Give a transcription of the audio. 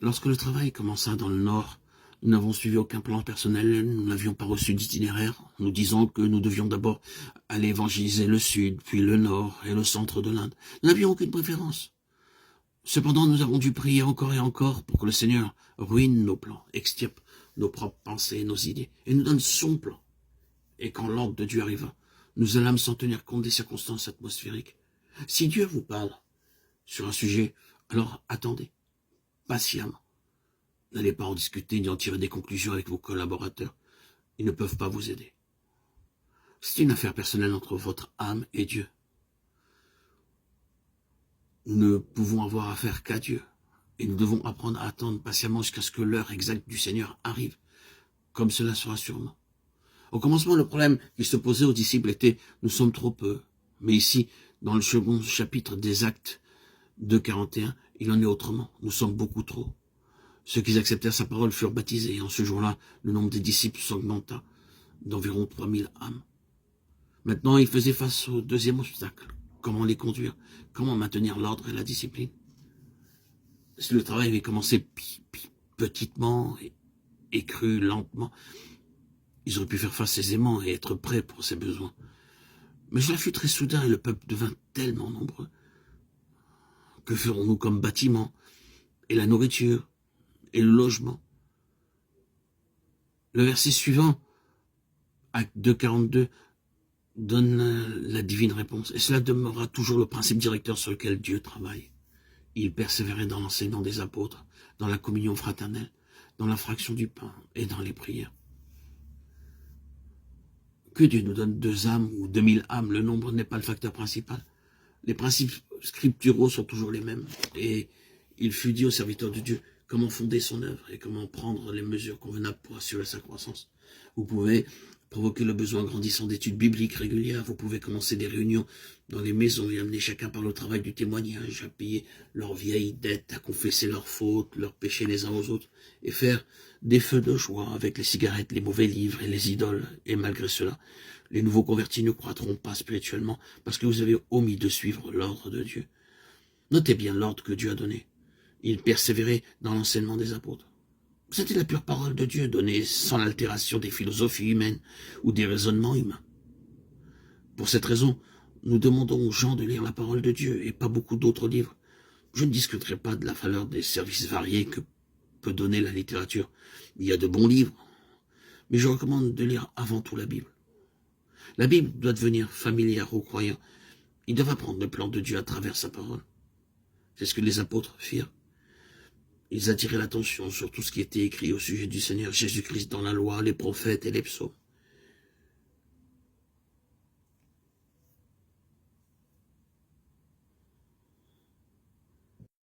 Lorsque le travail commença dans le Nord, nous n'avons suivi aucun plan personnel, nous n'avions pas reçu d'itinéraire, nous disant que nous devions d'abord aller évangéliser le Sud, puis le Nord et le centre de l'Inde. Nous n'avions aucune préférence. Cependant, nous avons dû prier encore et encore pour que le Seigneur ruine nos plans, extirpe nos propres pensées et nos idées, et nous donne son plan. Et quand l'ordre de Dieu arriva, nous allâmes sans tenir compte des circonstances atmosphériques. Si Dieu vous parle sur un sujet, alors attendez, patiemment. N'allez pas en discuter ni en tirer des conclusions avec vos collaborateurs. Ils ne peuvent pas vous aider. C'est une affaire personnelle entre votre âme et Dieu. Nous ne pouvons avoir affaire qu'à Dieu. Et nous devons apprendre à attendre patiemment jusqu'à ce que l'heure exacte du Seigneur arrive, comme cela sera sûrement. Au commencement, le problème qui se posait aux disciples était « nous sommes trop peu ». Mais ici, dans le second chapitre des Actes 2:41, il en est autrement. Nous sommes beaucoup trop. Ceux qui acceptèrent sa parole furent baptisés, et en ce jour-là, le nombre des disciples s'augmenta d'environ 3000 âmes. Maintenant, ils faisaient face au deuxième obstacle. Comment les conduire? Comment maintenir l'ordre et la discipline? Si le travail avait commencé petitement et cru lentement, ils auraient pu faire face aisément et être prêts pour ses besoins. Mais cela fut très soudain et le peuple devint tellement nombreux. Que ferons-nous comme bâtiment et la nourriture et le logement? Le verset suivant, Acte 2:42, donne la divine réponse. Et cela demeurera toujours le principe directeur sur lequel Dieu travaille. Il persévérait dans l'enseignement des apôtres, dans la communion fraternelle, dans la fraction du pain et dans les prières. Que Dieu nous donne 2 âmes ou 2000 âmes, le nombre n'est pas le facteur principal. Les principes scripturaux sont toujours les mêmes. Et il fut dit aux serviteurs de Dieu comment fonder son œuvre et comment prendre les mesures convenables pour assurer sa croissance. Vous pouvez provoquer le besoin grandissant d'études bibliques régulières. Vous pouvez commencer des réunions dans les maisons et amener chacun par le travail du témoignage à payer leurs vieilles dettes, à confesser leurs fautes, leurs péchés les uns aux autres, et faire des feux de joie avec les cigarettes, les mauvais livres et les idoles. Et malgré cela, les nouveaux convertis ne croîtront pas spirituellement parce que vous avez omis de suivre l'ordre de Dieu. Notez bien l'ordre que Dieu a donné. Il persévérait dans l'enseignement des apôtres. C'était la pure parole de Dieu donnée sans l'altération des philosophies humaines ou des raisonnements humains. Pour cette raison, nous demandons aux gens de lire la parole de Dieu et pas beaucoup d'autres livres. Je ne discuterai pas de la valeur des services variés que peut donner la littérature. Il y a de bons livres, mais je recommande de lire avant tout la Bible. La Bible doit devenir familière aux croyants. Ils doivent apprendre le plan de Dieu à travers sa parole. C'est ce que les apôtres firent. Ils attiraient l'attention sur tout ce qui était écrit au sujet du Seigneur Jésus-Christ dans la loi, les prophètes et les psaumes.